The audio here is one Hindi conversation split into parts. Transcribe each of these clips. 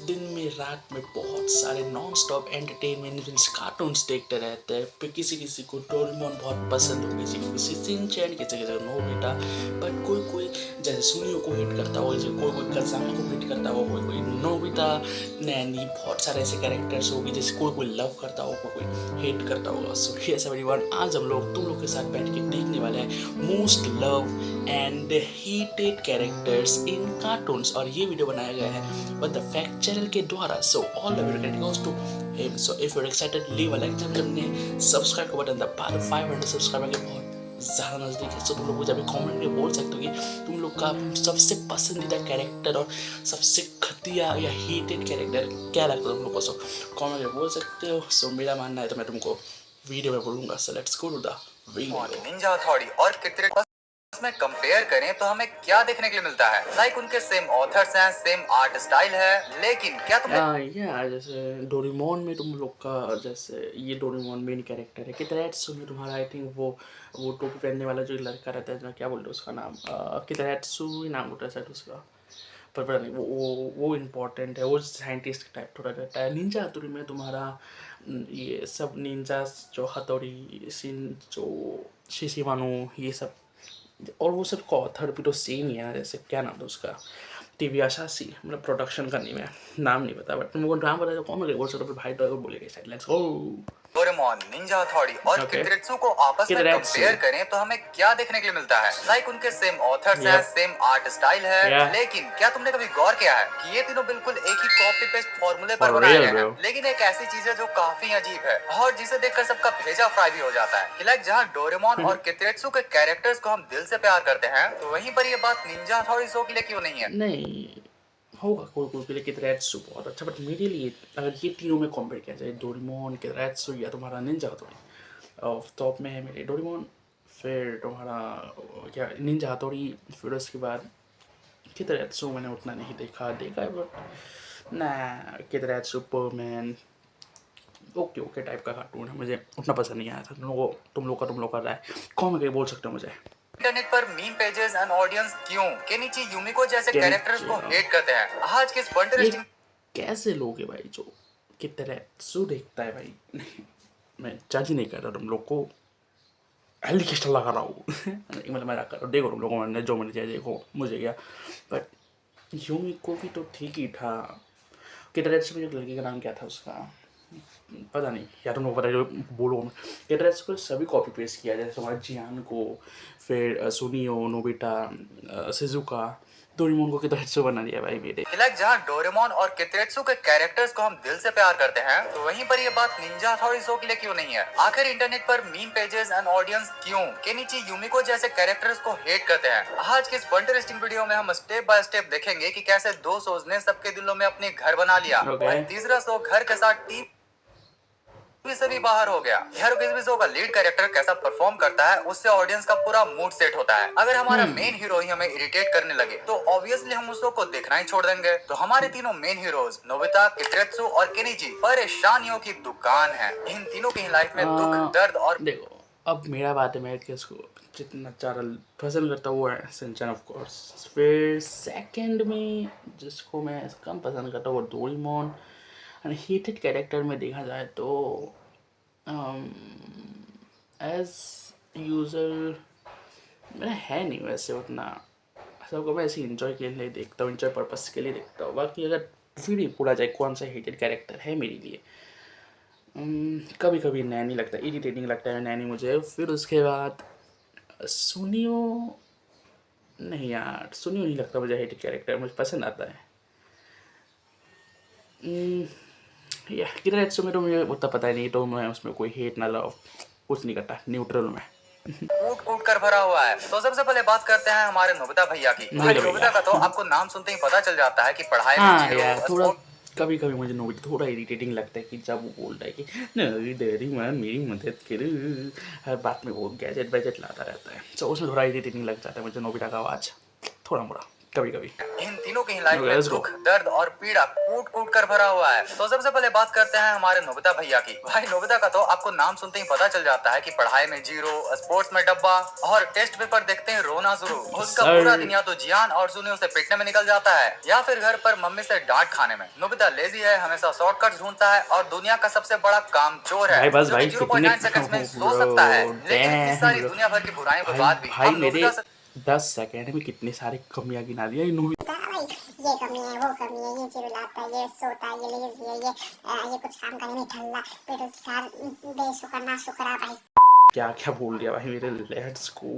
दिन में रात में बहुत सारे non stop entertainment means cartoons देखते रहते हैं। फिर किसी किसी को डोरेमोन बहुत पसंद हो, किसी को किसी शिनचैन, किसी किसी को नोबिता। बट कोई कोई जैसे सुनियो को हिट करता हो, जैसे कोई कोई कजामा को हिट करता हो, कोई कोई नोबिता, नैनी, बहुत सारे ऐसे कैरेक्टर्स होगी जैसे कोई कोई लव करता हो, कोई कोई हेट करता होगा। सो यस एवरीवन, आज हम लोग तुम लोग के साथ बैठ के देखने वाले हैं most love and heated characters in cartoons, और ये वीडियो बनाया गया है but the fact channel के द्वारा। so all the video credit goes to him। so if you're excited, leave a like। जब हमने सब्सक्राइब का बटन दबा तो 500 सब्सक्राइबर के बहुत ज़्यादा नज़दीक है। so तुम लोग मुझे अभी कमेंट में बोल सकते हो कि तुम लोग का सबसे पसंदीदा कैरेक्टर और सबसे घटिया या heated कैरेक्टर क्या लगता है तुम लोग को। so कमेंट में बोल सकते हो। so मेरा मानना है तो मैं तुमको वीडियो में बोलूँगा। so let's go to the video। Ninja हथौड़ी और क्रिकेट में कंपेयर करें तो हमें क्या देखने के लिए मिलता है? लाइक उनके सेम ऑथर्स हैं, सेम आर्ट स्टाइल है, लेकिन क्या तुमने या जैसे डोरेमोन में तुम लोग का, जैसे ये डोरेमोन मेन कैरेक्टर है। कितरेट्सु में तुम्हारा आई थिंक वो टोपी पहनने वाला जो लड़का रहता है, क्या बोलते हैं उसका नाम, कितरेट्सु ही नाम होता है शायद उसका, पर पता नहीं। वो इम्पोर्टेंट है, वो साइंटिस्ट टाइप थोड़ा रहता है। निंजा हथौड़ी में तुम्हारा ये सब निंजा जो हथौड़ी सिन जो शिशिमानो ये सब, और वो सब का ऑथर भी तो सेम ही है। जैसे क्या नाम था उसका, टीवी आशासी, मतलब प्रोडक्शन का नहीं, मैं नाम नहीं पता, बट तुमको नाम पता है तो कौन बोल सकते हो भाई, तो बोलेगा शायद। Let's go. डोरेमोन, निंजा हथौड़ी और ओके, कितरेत्सु को आपस में कितरेट्सु, कंपेयर करें तो हमें क्या देखने के लिए मिलता है? लाइक उनके सेम ऑथर्स हैं, यप, सेम आर्ट स्टाइल है, या लेकिन क्या तुमने कभी गौर किया है कि ये तीनों बिल्कुल एक ही कॉपी पेस्ट फॉर्मूले पर फॉर बनाए रियल गए ब्रो। हैं? लेकिन एक ऐसी चीज है जो काफी अजीब है और जिसे देखकर सबका भेजा फ्राई भी हो जाता है कि लाइक जहाँ डोरेमोन और कितरेत्सु के कैरेक्टर्स को हम दिल से प्यार करते हैं, तो वहीं पर ये बात निंजा हथौड़ी शो के लिए क्यों नहीं है? नहीं होगा कोई कोई के लिए कितरेट्सु बहुत अच्छा, बट मेरे लिए अगर ये तीनों में कंपेयर किया जाए, डोरेमोन, कितरेट्सु या तुम्हारा निंजा हथौड़ी, ऑफ टॉप में है मेरे डोरेमोन, फिर तुम्हारा क्या निंजा हथौड़ी, फिर उसके बाद कितरेट्सु मैंने उतना नहीं देखा है, बट ना, कितरेट्सु सुपरमैन ओके ओके टाइप का कार्टून है, मुझे उतना पसंद नहीं आया था। तुम लोग का राय कौन में बोल सकते हो मुझे। इंटरनेट पर मीम पेजेस एंड ऑडियंस क्यों केनिची यूमिको जैसे कैरेक्टर्स को हेट करते हैं? आज के इस ये इंटरेस्टिंग कैसे लोग हैं भाई जो कितरेट्सु देखता है भाई। नहीं, मैं जज नहीं कर रहा तुम लोग को, एलिगेशन लगा रहा हूँ मतलब मजाक कर रहा हूँ। देखो तुम लोगों ने जो मैंने चाहिए देखो, मुझे क्या, बट यूमिको भी तो ठीक ही था। कितरेट्सु में जो लड़की का नाम क्या था उसका, पता नहीं यार, तुम लोग पता है जो बोलो। कैटरेट्स को सभी कॉपी पेस्ट किया, जैसे हमारे जियान को, फिर सुनियो, नोबिता, सिजुका, डोरेमोन को कितरेट्सु बना दिया भाई मेरे। लाइक जहाँ डोरेमोन और कितरेत्सु के कैरेक्टर्स को हम दिल से प्यार करते हैं, तो वहीं पर ये बात निंजा हथौड़ी शो के लिए क्यों नहीं है? आखिर इंटरनेट पर मीम पेजेस एंड ऑडियंस क्यों केनिची यूमिको जैसे कैरेक्टर्स को हेट करते हैं? आज के इस इंटरेस्टिंग वीडियो में हम स्टेप बाय स्टेप देखेंगे कि कैसे दो शोज ने सबके दिलों में अपने घर बना लिया ओके, और तीसरा शो घर के साथ टीम से भी बाहर हो गया। हर किसी शो का लीड कैरेक्टर कैसा परफॉर्म करता है, उससे ऑडियंस का पूरा मूड सेट होता है। अगर हमारा मेन हीरो ही हमें इरिटेट करने लगे तो ऑब्वियसली हम उस शो को देखना ही छोड़ देंगे। तो हमारे तीनों मेन हीरोज नोबिता, कितरेत्सु और केनिची परेशानियों की दुकान है। इन तीनों की लाइफ में दुख, दर्द और देखो अब मेरा बात है, मैं किसको जितना ज़्यादा पसंद करता हूँ वो है सिंचन ऑफ कोर्स। फिर सेकंड में जिसको मैं कम पसंद करता हूँ वो डोरेमोन। एंड हेटेड कैरेक्टर में देखा जाए तो एज यूजल मेरा है नहीं वैसे उतना, सबको मैं ऐसे इंजॉय के लिए देखता हूँ, इंजॉय पर्पस के लिए देखता हूँ। बाकी अगर फिर भी पूरा जाए कौन सा हेटेड कैरेक्टर है मेरे लिए, कभी कभी नैनी लगता है, इरिटेटिंग लगता है नैनी मुझे। फिर उसके बाद सुनियो, नहीं यार सुनियो नहीं लगता मुझे हेटेड कैरेक्टर, मुझे पसंद आता है। या किधर एड्स में तो मुझे उतना पता ही नहीं, तो मैं उसमें कोई हेट ना लव कुछ नहीं करता, न्यूट्रल में। कूट कूट कर भरा हुआ है। तो सबसे पहले बात करते हैं हमारे नोबिता भैया की। भाई नोबिता नोबिता भैया का तो आपको नाम सुनते ही पता चल जाता है कि पढ़ाई में हाँ जीरो, यार, थोड़ा स्पोर्ट कभी कभी मुझे नोबिता थोड़ा इरिटेटिंग लगता है कि जब वो बोलता है कि नहीं डेरी मैन मेरी मदद करे, हर बात में वो गैजेट वैजेट लाता रहता है, तो उसमें थोड़ा इरिटेटिंग लग जाता है मुझे नोबिता का आवाज़ थोड़ा मोड़ा। कभी कभी। इन तीनों की लाइफ Okay, में let's go. दुख, दर्द और पीड़ा कूट कूट कर भरा हुआ है। तो सबसे पहले बात करते हैं हमारे नोबिता भैया की। भाई नोबिता का तो आपको नाम सुनते ही पता चल जाता है कि पढ़ाई में जीरो, स्पोर्ट्स में डब्बा और टेस्ट पेपर देखते ही रोना शुरू। उसका Sir. पूरा दिन या तो जियान और सुनी उसे पीटने में निकल जाता है या फिर घर पर मम्मी से डांट खाने में। नोबिता लेजी है, हमेशा शॉर्टकट ढूंढता है और दुनिया का सबसे बड़ा कामचोर है, भाई बस जो कि भाई 0.9 सेकंड्स में सो सकता है। लेकिन इतनी सारी bro. दुनिया भर की बुराइयों के भाई बाद भी भाई हम मेरे नोबिता से 10 सेकंड में कितने सारे कमियां गिना दिया इन मूवी। भाई ये कमी है, वो कमी है, ये चिल्लाता है, ये सोता है, ये लेजी है, ये कुछ काम करने में ढल्ला, बेरोजगार, बेशुक्र ना शुक्रा भाई। क्या क्या बोल दिया भाई मेरे। Let's go.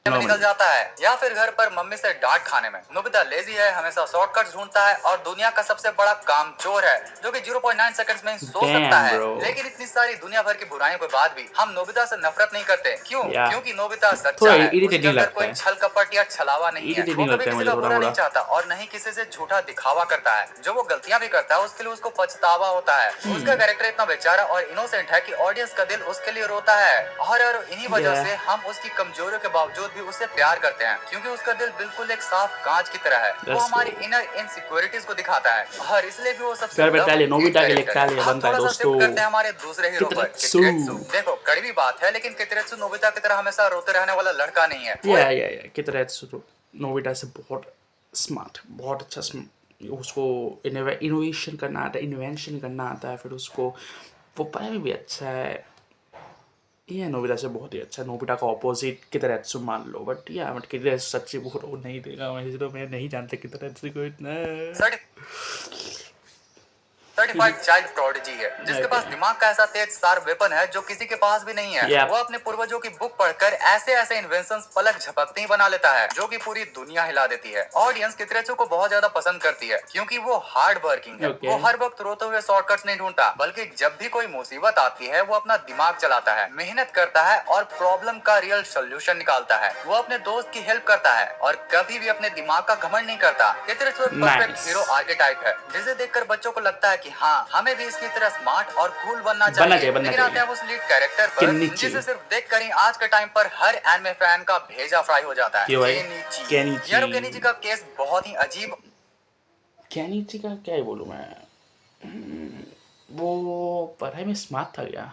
में निकल जाता है या फिर घर पर मम्मी से डांट खाने में। नोबिता लेजी है, हमेशा शॉर्टकट ढूंढता है और दुनिया का सबसे बड़ा कामचोर है, जो कि 0.9 सेकंड्स में सो सकता है। bro. लेकिन इतनी सारी दुनिया भर की बुराइयों के बाद भी हम नोबिता से नफरत नहीं करते। क्यों? Yeah. क्योंकि नोबिता सच्चा थोड़ा है, उसके irritating अंदर लगता कोई है। छल कपट या छलावा नहीं है। वो Irritating कभी लगता है किसी मुझे का बुरा नहीं थोड़ा। चाहता और नहीं किसी से झूठा दिखावा करता है। जो वो गलतियां भी करता है उसके लिए उसको पछतावा होता है। उसका कैरेक्टर इतना बेचारा और इनोसेंट है कि ऑडियंस का दिल उसके लिए रोता है और इन्हीं वजह Yeah. से हम उसकी कमजोरियों के बावजूद भी उससे प्यार करते हैं, क्योंकि उसका दिल बिल्कुल एक साफ कांच की तरह है। वो Let's हमारी go. इनर इनसिक्योरिटीज को दिखाता है और इसलिए भी वो सबसे प्यार loved बैटालियन, नोबिता के लिए character है। बैटालियन हम बनता है थोड़ा सा दोस्तों। शिफ्ट करते हैं हमारे दूसरे हीरो पर, कितरेत्सु। कितरेत्सु। देखो कड़वी बात है, लेकिन कितरेत्सु नोबिता की तरह हमेशा रोते रहने वाला लड़का नहीं है। वो या कितरेत्सु नोबिता से बहुत स्मार्ट, बहुत अच्छा उसको इनोवेशन करना आता है, इन्वेंशन करना आता है, फिर उसको वो पढ़ाई में भी अच्छा है। ये नोबिता से बहुत ही अच्छा। नोबिता का ऑपोजिट कितरेत्सु मान लो, बट कितरेत्सु सच्ची बहुत वो नहीं देगा। मैं नहीं जानता कितरेत्सु को इतना। सर्टिफाइड चाइल्ड प्रोडिजी है, जिसके पास दिमाग का ऐसा तेज शार्प वेपन है जो किसी के पास भी नहीं है। Yep. वो अपने पूर्वजों की बुक पढ़कर ऐसे ऐसे इन्वेंशंस पलक झपकते ही बना लेता है, जो कि पूरी दुनिया हिला देती है। ऑडियंस कितरेत्सु को बहुत ज्यादा पसंद करती है, क्योंकि वो हार्ड वर्किंग है। Okay. वो हर वक्त रोते हुए शॉर्टकट्स नहीं ढूंढता, बल्कि जब भी कोई मुसीबत आती है वो अपना दिमाग चलाता है, मेहनत करता है और प्रॉब्लम का रियल सोल्यूशन निकालता है। वो अपने दोस्त की हेल्प करता है और कभी भी अपने दिमाग का घमंड नहीं करता। कितरेत्सु एक परफेक्ट Nice. हीरो आर्केटाइप है, जिसे देखकर बच्चों को लगता है कि हाँ, हमें भी इसकी तरह स्मार्ट और कूल बनना चाहिए। लेकिन आते हैं उस लीड कैरेक्टर पर, केनिची। जिसे सिर्फ देखकर ही आज के टाइम पर हर एनिमे फैन का भेजा फ्राई हो जाता है। क्यों भाई? केनिची। यार केनिची का केस बहुत ही अजीब। केनिची का क्या ही बोलूँ मैं। वो पढ़ाई में स्मार्ट था क्या?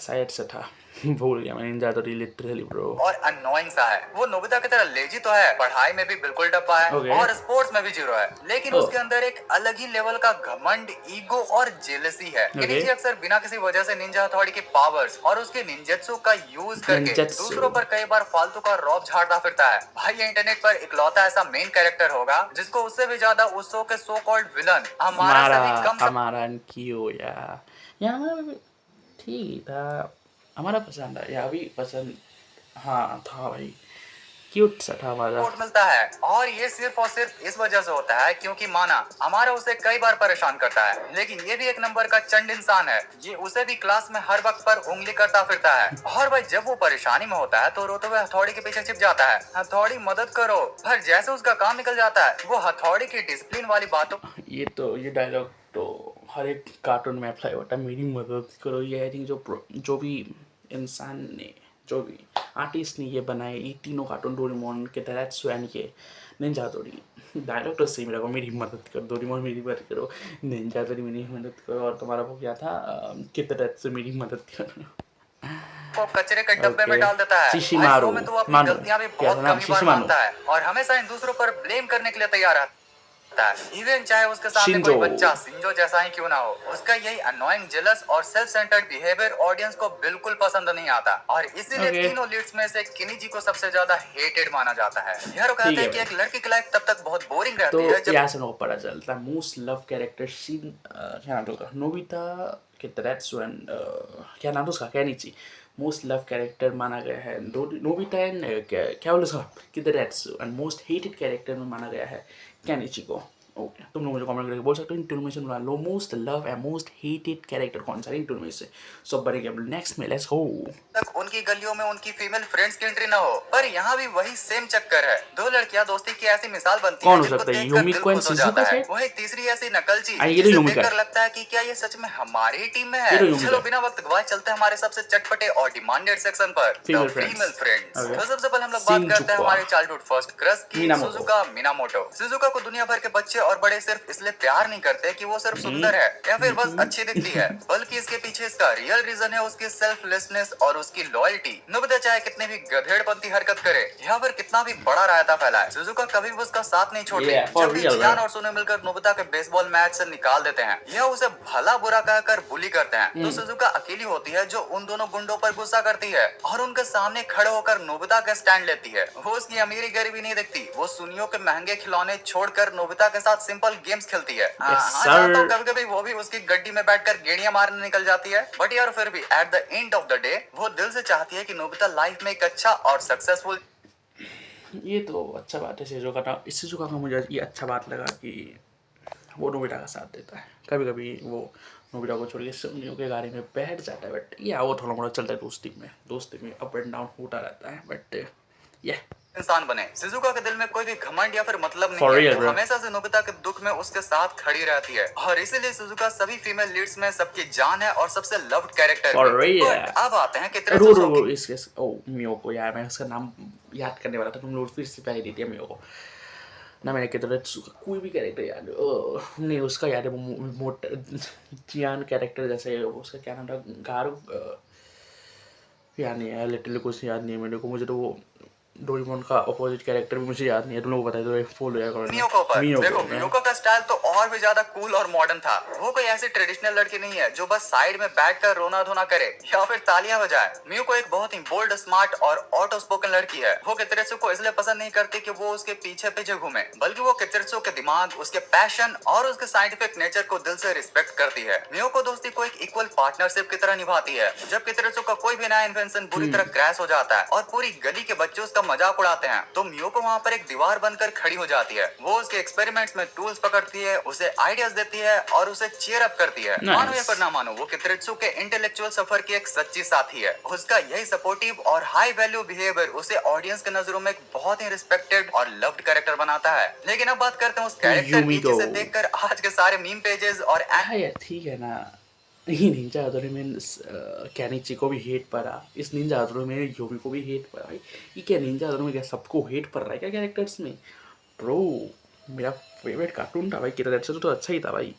शायद से था। भूल गया मैं। निंजा तो लिटरली ब्रो। और अननोइंग सा है। वो नोबिता की तरह लेजी तो है, पढ़ाई में भी बिल्कुल डब्बा है Okay. और स्पोर्ट्स में भी जीरो है, लेकिन Oh. उसके अंदर एक अलग ही लेवल का घमंड, ईगो और जेलसी है। केनिची अक्सर बिना किसी वजह से निंजा हथौड़ी के पावर्स और उसके निंजेत्सु का यूज करके निंजेत्सु। दूसरों पर कई बार फालतू का रौब झाड़ता फिरता है। भाई ये इंटरनेट पर इकलौता ऐसा मेन कैरेक्टर होगा जिसको उससे भी ज्यादा उस शो के सो कॉल्ड विलन हमारा से भी कम हमारा क्यों यार ठीक ही था। हमारा पसंद है या भी पसंद। हाँ था भाई, क्यूट सा था हमारा। सपोर्ट मिलता है और ये सिर्फ और सिर्फ इस वजह से होता है क्योंकि माना हमारा उसे कई बार परेशान करता है, लेकिन ये भी एक नंबर का चंड इंसान है। ये उसे भी क्लास में हर वक्त पर उंगली करता फिरता है और भाई जब वो परेशानी में होता है तो रोते हुए हथौड़ी के पीछे छिप जाता है, हथौड़ी मदद करो। पर जैसे उसका काम निकल जाता है वो हथौड़ी की डिसिप्लिन वाली बातों ये डायलॉग तो हर एक कार्टून में अप्लाई होता है, मेरी मदद करो। ये आई थिंक जो भी इंसान ने, जो भी आर्टिस्ट ने ये बनाए, ये तीनों कार्टून, डोरेमोन, कितरेत्सु एंड ये निंजा हथौड़ी, डायलॉग तो सेम लगा, मेरी मदद करो डोरेमोन, मेरी मदद करो, निंजा हथौड़ी मेरी मदद करो, और तुम्हारा वो क्या था, कितरेत्सु मेरी मदद करो। को कचरे के डब्बे में डाल देता है। शिशिमारू, भाई शो में तो वो अपनी मानो, गलतियां भी क्या बहुत था नाम? कम ही बार शिशिमारू। मानता है और हमेशा इन दूसरों पर ब्लेम करने के लिए तैयार रहता है। इवन चाहे उसके सामने शिंजो। कोई बच्चा शिंजो जैसा ही क्यों ना हो, उसका यही अननोइंग, जेलस और सेल्फ सेंटर्ड बिहेवियर ऑडियंस को बिल्कुल पसंद नहीं आता और इसीलिए Okay. तीनों लीड्स में से केनिची को सबसे ज्यादा हेटेड माना जाता है। यार कहते ठीक है हैं कि भाई। एक लड़की की लाइफ तब तक बहुत बोरिंग तो रहती है जब यहाँ से मेरे को पता चलता है मोस्ट लव कैरेक्टर क्या नाम था उसका, नोबिता, कितरेत्सु एंड क्या नाम था उसका, केनिची। मोस्ट लव कैरेक्टर माना गया है नोबिता एंड क्या बोले उसका, कितरेत्सु, एंड मोस्ट हेटेड कैरेक्टर में माना गया है केनिची को। ओके, तुम लोग मुझे कमेंट करके बोल सकते हो इन तीनों में से तुम्हारा low most love and most hated character कौन सा है इन तीनों में से। सो बढ़ेगा नेक्स्ट में, लेट्स गो। तक उनकी गलियों में उनकी फीमेल फ्रेंड्स की एंट्री ना हो, पर यहाँ भी वही सेम चक्कर है। दो लड़कियां दोस्ती की ऐसी मिसाल बनती कौन है हो जिनको सकता है, देखकर दिल यूमिको एंड खुश हो शिज़ुका जाता है। शायद? वही तीसरी ऐसी नकलची ये तो जिसे यूमिका देखकर है, लगता है कि क्या ये सच में हमारी ही टीम में ये है। तो यूमिका चलो है। बिना वक्त गवाए चलते हैं हमारे सबसे चटपटे और डिमांडेड सेक्शन पर, female female friends. Friends. Okay, तो सबसे पहले हम लोग बात करते हैं शिनजुका, हमारे चाइल्डहुड फर्स्ट क्रश की, मिनामोटो। Shizuka Minamoto. सुजुका को दुनिया भर के बच्चे और बड़े सिर्फ इसलिए प्यार नहीं करते कि वो सिर्फ सुंदर है या फिर बस अच्छी दिखती है, बल्कि इसके पीछे इसका रियल रीजन है उसकी सेल्फलेसनेस और उसकी लॉयल्टी। नोबिता चाहे कितनी भी गधेड़पंती हरकत करे या फिर कितना भी बड़ा रायता फैलाए, सुजुका कभी भी उसका साथ नहीं छोड़ती। Yeah, for जब भी real, जियान bro. और सुनो मिलकर नोबिता के बेसबॉल मैच से निकाल देते हैं या उसे भला बुरा कहकर बुली करते हैं, तो सुजुका अकेली होती है जो उन दोनों गुंडों पर गुस्सा करती है और उनके सामने खड़े होकर नोबिता का स्टैंड लेती है। वो उसकी अमीरी गरीबी नहीं देखती, वो सुनियो के महंगे खिलौने छोड़कर नोबिता के साथ सिंपल गेम्स खेलती है। Yes, जानता हूँ sir. कभी कभी वो भी उसकी गड्डी में बैठकर गेड़ियां मारने निकल जाती है, बट यार फिर भी at the end of the day वो दिल से चाहती है कि नोबिता लाइफ में एक अच्छा और सक्सेसफुल। ये तो अच्छा बात है शिजुका का। इस शिजुका का मुझे ये अच्छा बात लगा कि वो नोबिता का साथ देता है। कभी कभी वो नोबिता को छोड़ के सुनियो के गाड़ी में बैठ जाता है, बट या वो थोड़ा मोड़ा चलता है दोस्ती में अप एंड डाउन होता रहता है, बट ये इंसान बने। शिजुका के दिल में कोई भी घमंड या फिर मतलब For नहीं है, real, वो bro. हमेशा से नोबिता के दुख में उसके साथ खड़ी रहती है और इसीलिए शिजुका सभी फीमेल लीड्स में सबकी जान है और सबसे लव्ड कैरेक्टर For भी। real. But अब आते हैं कितने रो इसके ओ मियोको, यार मैं उसका नाम याद करने वाला था, तुम लोग फिर से पहले दे दिया मियोको ना। मैंने कितना कोई भी कैरेक्टर याद नहीं, उसका याद है वो मोटा जियान कैरेक्टर जैसे उसका क्या नाम था, गारो याद नहीं है, लिटरली कुछ याद नहीं है मेरे को। मुझे तो वो डोरेमोन का अपोजिट कैरेक्टर भी मुझे याद नहीं है, तुम लोगों को बताया तो फॉलो या करो। मियोको पर देखो, मैं मियोको का स्टाइल तो और भी ज्यादा कूल और मॉडर्न था। वो कोई ऐसी ट्रेडिशनल लड़की नहीं है जो बस साइड में बैठकर रोना धोना करे या फिर तालियां बजाए। मियोको एक बहुत ही बोल्ड, स्मार्ट और ऑटो स्पोकन लड़की है। वो कितरेत्सु को इसलिए पसंद नहीं करती कि वो उसके पीछे पीछे घूमे, बल्कि वो कितरेत्सु के दिमाग, उसके पैशन और उसके साइंटिफिक नेचर को दिल से रिस्पेक्ट करती है। मियोको दोस्ती को एक इक्वल पार्टनरशिप की तरह निभाती है। जब कितरेत्सु का कोई भी नया इन्वेंशन बुरी तरह क्रैश हो जाता है और पूरी गली के बच्चे उसका मजाक उड़ाते हैं, तो मियोको वहाँ पर एक दीवार बनकर खड़ी हो जाती है। वो उसके एक्सपेरिमेंट्स में टूल्स पकड़ती है, उसे आइडियाज देती है और उसे चीयर अप करती है। मानो या फिर ना मानो, वो कितरेत्सु के इंटेलेक्चुअल सफर की एक सच्ची साथी है। उसका यही सपोर्टिव और हाई वैल्यू बिहेवियर उसे ऑडियंस के नजरों में एक बहुत ही रिस्पेक्टेड और लव्ड कैरेक्टर बनाता है। लेकिन अब बात करते हैं उस कैरेक्टर की जिसे देखकर आज के सारे मीम पेजेस और यार ठीक है ना, ये निंजा हाथोड़ी में कैनिची को भी हेट पड़ा, इस निंजा हाथोड़ी में योमी को भी हेट पड़ा। भाई ये क्या निंजा हाथोड़ी में क्या सबको हेट पड़ रहा है क्या कैरेक्टर्स में? ब्रो मेरा फेवरेट कार्टून था भाई, कितने तो अच्छा ही था भाई,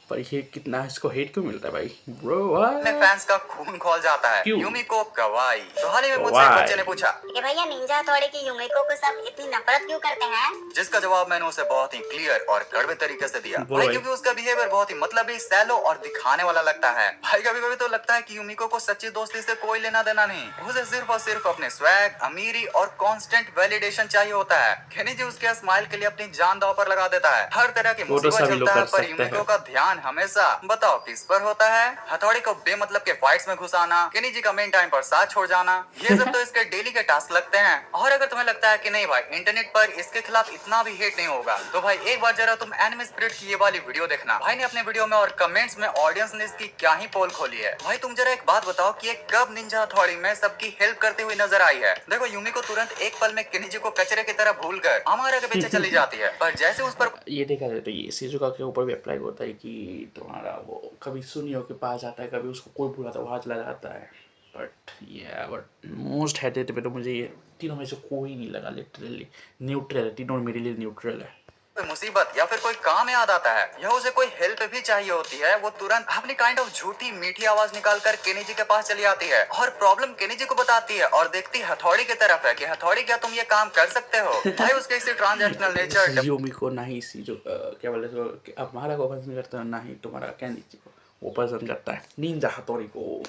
पर ये कितना इसको हेट क्यों मिलता है भाई ब्रो? अपने फैंस का खून खौल जाता है। क्यों? यूमिको कवाई। तो हाल ही में मुझसे एक बच्चे ने पूछा कि भैया निंजा हथौड़ी की यूमिको को सब इतनी नफरत क्यों करते हैं? जिसका जवाब मैंने उसे बहुत ही क्लियर और कड़वे तरीके से दिया बोलो भाई, भाई। क्योंकि उसका बिहेवियर बहुत ही मतलबी, सैलो और दिखाने वाला लगता है। भाई कभी कभी तो लगता है कि यूमिको को सच्ची दोस्ती से कोई लेना देना नहीं, उसे सिर्फ और सिर्फ अपने स्वैग, अमीरी और कांस्टेंट वैलिडेशन चाहिए होता है। केनिजी उसके स्माइल के लिए अपनी जान दांव पर लगा देता है, हर तरह की वो तो मुसीबत सभी लोग झेलता है, कर पर सकते यूमिको हैं। का ध्यान हमेशा बताओ किस पर होता है? हथौड़ी को बेमतलब के फाइट्स में घुसाना, केनिजी का मेन टाइम पर साथ छोड़ जाना, ये सब तो इसके डेली के टास्क लगते हैं। और अगर तुम्हें लगता है कि नहीं भाई इंटरनेट पर इसके खिलाफ इतना भी हेट नहीं होगा, तो भाई एक बार जरा तुम एनिमे स्पिरिट की ये वाली वीडियो देखना। भाई ने अपने वीडियो में और कमेंट्स में ऑडियंस ने इसकी क्या ही पोल खोली है। भाई तुम जरा एक बात बताओ कि ये कब निंजा हथौड़ी में सबकी हेल्प करती हुई नजर आई है? देखो यूमिको तुरंत एक पल में केनिजी को कचरे की तरह भूलकर अमारा के पीछे चली जाती है, पर जैसे उस पर ये देखा जाए तो ये शिजुका के ऊपर भी अप्लाई होता है कि तुम्हारा वो कभी सुनियो के पास आता है, कभी उसको कोई बुलाता है वहाँ चला जाता है, बट मोस्ट हेटेड पे तो मुझे ये तीनों में से कोई नहीं लगा। लिटरली न्यूट्रल है, तीनों मेरे लिए न्यूट्रल है। कोई मुसीबत या फिर कोई काम याद आता है या उसे कोई हेल्प भी चाहिए होती है, वो तुरंत अपनी काइंड ऑफ झूठी मीठी आवाज निकालकर केनिजी के पास चली आती है और प्रॉब्लम केनिजी को बताती है और देखती हथौड़ी की तरफ है कि हथौड़ी क्या तुम ये काम कर सकते हो? भाई उसके इसी ट्रांजैक्शनल नेचर योमी को ना ही सी जो क्या बोले तो अब हमारा को पसंद करता है, ना ही तुम्हारा कैनिची को वो पसंद करता है, निंजा हथौड़ी को।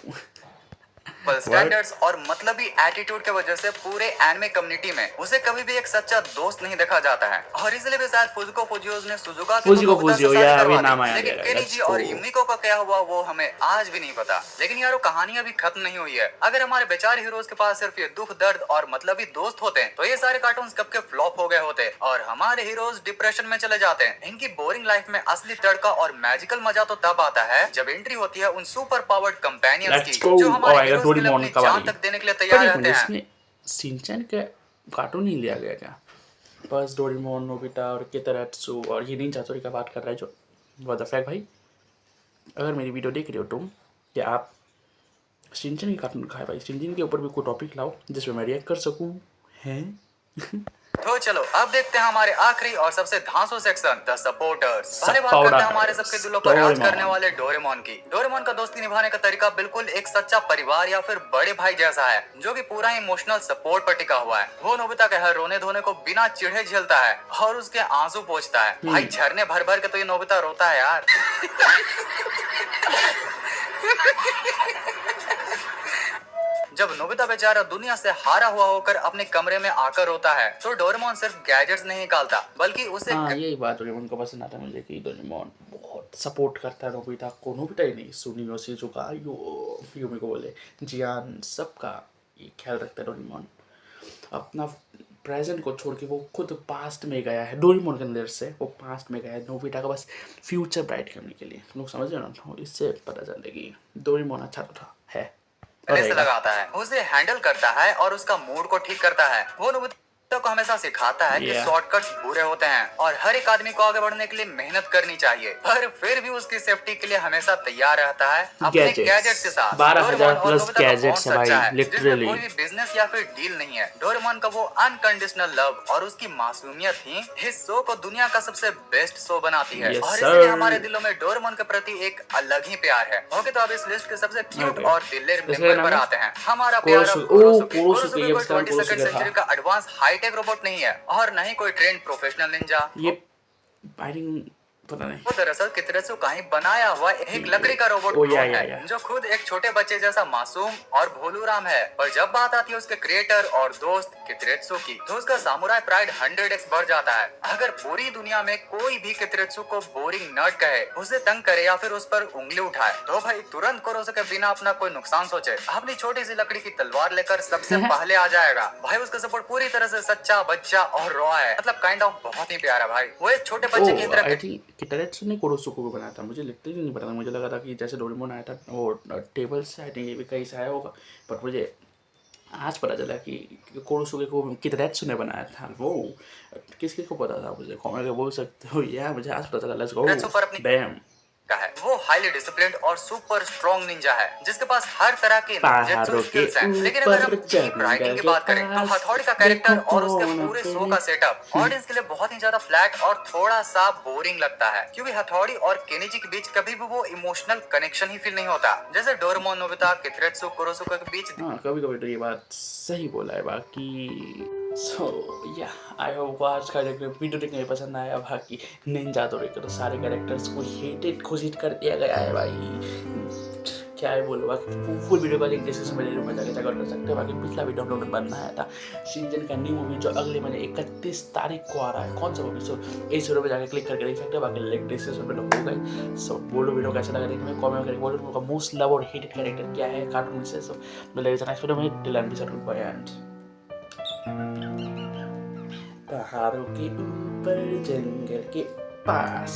स्टैंडर्ड्स और मतलबी एटीट्यूड के वजह से पूरे एनिमे कम्युनिटी में उसे कभी भी एक सच्चा दोस्त नहीं देखा जाता है और इसलिए भी शायद फुजिको फुजियोस ने सुजुका की फुजिको नोबिता से फुजियो, शादी यार, करवा अभी नाम दी। आया लेकिन मेरा, केनिजी let's और go। युमिको का क्या हुआ वो हमें आज भी नहीं पता। लेकिन यारो कहानी अभी खत्म नहीं हुई है। अगर हमारे बेचारे हीरोज के पास सिर्फ ये दुख दर्द और मतलबी दोस्त होते तो ये सारे कार्टून्स कब के फ्लॉप हो गए होते और हमारे हीरोज डिप्रेशन में चले जाते हैं। इनकी बोरिंग लाइफ में असली तड़का और मैजिकल मजा तो तब आता है जब एंट्री होती है उन सुपर पावर्ड कंपेनियंस लेट्स की गो। जो हमारे और हीरोज के लिए डोरेमोन अपनी का जान वाली, तक देने के लिए पर तैयार एक रहते मिनट, हैं। इसमें शिनचैन का कार्टून नहीं लिया गया क्या? बस डोरेमोन, नोबिता और कितारेत्सु और ये निंजा हाथोड़ी का बात कर रहा है जो व्हाट द फैक भाई। अगर मेरी वीडियो देख रहे हो तुम, क्या आप शिनचैन की कार्टून दिखाए भाई, शिनचैन के ऊपर भी कोई टॉपिक लाओ जिसमें मैं रिएक्ट कर सकूं, हैं? तो चलो अब देखते हैं हमारे आखिरी और सबसे धांसू सेक्शन, द सपोर्टर्स। पहले बात Supporters, करते हैं हमारे सबके दिलों पर राज डोरेमोन। करने वाले डोरेमोन की। डोरेमोन का दोस्ती निभाने का तरीका बिल्कुल एक सच्चा परिवार या फिर बड़े भाई जैसा है जो कि पूरा इमोशनल सपोर्ट पर टिका हुआ है। वो नोबिता के हर रोने धोने को बिना चिढ़े झेलता है और उसके आंसू पोंछता है। भाई झरने भर भर के तो ये नोबिता रोता है यार। जब नोबिता बेचारा दुनिया से हारा हुआ होकर अपने कमरे में आकर रोता है तो डोरेमोन सिर्फ गैजेट्स नहीं निकालता बल्कि उसे हाँ, यही बात डोरेमोन को पसंद आता है मुझे कि डोरेमोन बहुत सपोर्ट करता है नोबिता को। नोबिता ही नहीं, सुनियो, शिजुका, युमी को बोले, जियान, सबका ये ख्याल रखता है डोरेमोन। अपना प्रेजेंट को छोड़ के वो खुद पास्ट में गया है, डोरेमोन के अंदर से वो पास्ट में गया है नोबिता का बस फ्यूचर ब्राइट करने के लिए। लोग समझ रहे हो ना? इससे पता चले कि डोरेमोन अच्छा तो था, है और से रहेगा। लगाता है, उसे हैंडल करता है और उसका मूड को ठीक करता है। वो नोबिता को हमेशा सिखाता है कि Yeah. शॉर्टकट्स बुरे होते हैं और हर एक आदमी को आगे बढ़ने के लिए मेहनत करनी चाहिए, पर फिर भी उसकी सेफ्टी के लिए हमेशा तैयार रहता है अपने गैजेट्स के साथ। 12,000 डोरेमोन और प्लस नोबिता का गैजेट्स है बॉन्ड सच्चा भाई, है, जिसमें लिटरली। कोई भी बिजनेस या फिर डील नहीं है। डोरेमोन का वो अनकंडीशनल लव और उसकी मासूमियत ही इस शो को दुनिया का सबसे बेस्ट शो बनाती है। Yes, और sir. इसलिए हमारे दिलों में डोरेमोन के प्रति एक अलग ही प्यार है। ओके, तो अब इस लिस्ट के सबसे क्यूट Okay. और दिलेर किसका मेंबर नाम पर है? आते हैं। हमारा प्यारा कोरोसुके। कोरोसुके। कोरोसुके, ये कोई इसका नाम 22nd कोरोसुके था। सेंचुरी का एडवांस हाईटेक रोबोट नहीं है और नहीं कोई ट्रेंड प्रोफेशनल निंजा। ये आई थिंक पता नहीं। वो दरअसल कितरेत्सु का ही बनाया हुआ एक लकड़ी का रोबोट ओ, क्लोन या। है जो खुद एक छोटे बच्चे जैसा मासूम और भोलू राम है। पर जब बात आती है उसके क्रिएटर और दोस्त कितरेत्सु की तो उसका सामुराई प्राइड 100x बढ़ जाता है। अगर पूरी दुनिया में कोई भी कितरेत्सु को बोरिंग नर्ड कहे, उसे तंग करे या फिर उस पर उंगली उठाए तो भाई तुरंत कोरोसुके बिना अपना कोई नुकसान सोचे अपनी छोटी सी लकड़ी की तलवार लेकर सबसे पहले आ जाएगा। भाई उसका सपोर्ट पूरी तरह से सच्चा, बच्चा और रॉ है, मतलब काइंड ऑफ बहुत ही प्यारा भाई। वो एक छोटे बच्चे की तरह आई थिंक कितारेत्सु ने कोरोसुके को बनाया था, मुझे लिटरली नहीं पता था। मुझे लगा था कि जैसे डोरेमोन आया था वो टेबल से, आई थिंक ये भी कहीं से आया होगा, बट मुझे आज पता चला कि कोरोसुके को कितारेत्सु ने बनाया था। वो किस को पता था? मुझे कमेंट में बोल सकते हो यार, मुझे आज पता चला। Let's go. कितरेत्सु पर अपनी डैम का है। वो हाईली डिसिप्लिन्ड और सुपर स्ट्रॉन्ग निंजा है जिसके पास हर तरह के पहाड़ों स्किल्स के हैं। लेकिन अगर हम ऊपर डीप राइटिंग की बात करें तो हथौड़ी का कैरेक्टर और उसके पूरे शो का सेटअप ऑडियंस के लिए बहुत ही ज्यादा फ्लैट और थोड़ा सा बोरिंग लगता है, क्योंकि हथौड़ी और केनिजी के बीच कभी भी वो इमोशनल कनेक्शन ही फील नहीं होता जैसे डोरेमोन, नोबिता, कितरेत्सु, कोरोसुके के बीच। हाँ, कभी कभी तो ये बात सही बोला है। बाकी सो या आई होप आज का वीडियो देखने पसंद आया। बाकी निंजा हाथोड़ी के तो सारे कैरेक्टर्स को हेटेड घोषित कर दिया गया है भाई, क्या है बोलो। बाकी फुल वीडियो का लिंक डिस्क्रिप्शन में में जाकर चेकआउट कर सकते हो। बाकी पिछला वीडियो हम लोगों ने बनाया था शिनचैन का न्यू मूवी जो अगले महीने 31 तारीख को आ रहा है। कौन सा मूवी? सो इस वीडियो में जाकर क्लिक करके देख सकते हो। बाकी लिंक डिस्क्रिप्शन में हो गई। सो बोलो वीडियो कैसा लगा देखने में, कमेंट करके बोलो उनका मोस्ट लव और हेटेड कैरेक्टर क्या है कार्टून में से। सो मिलेगा नेक्स्ट वीडियो में। टिल एंड पहाड़ों के ऊपर जंगल के पास।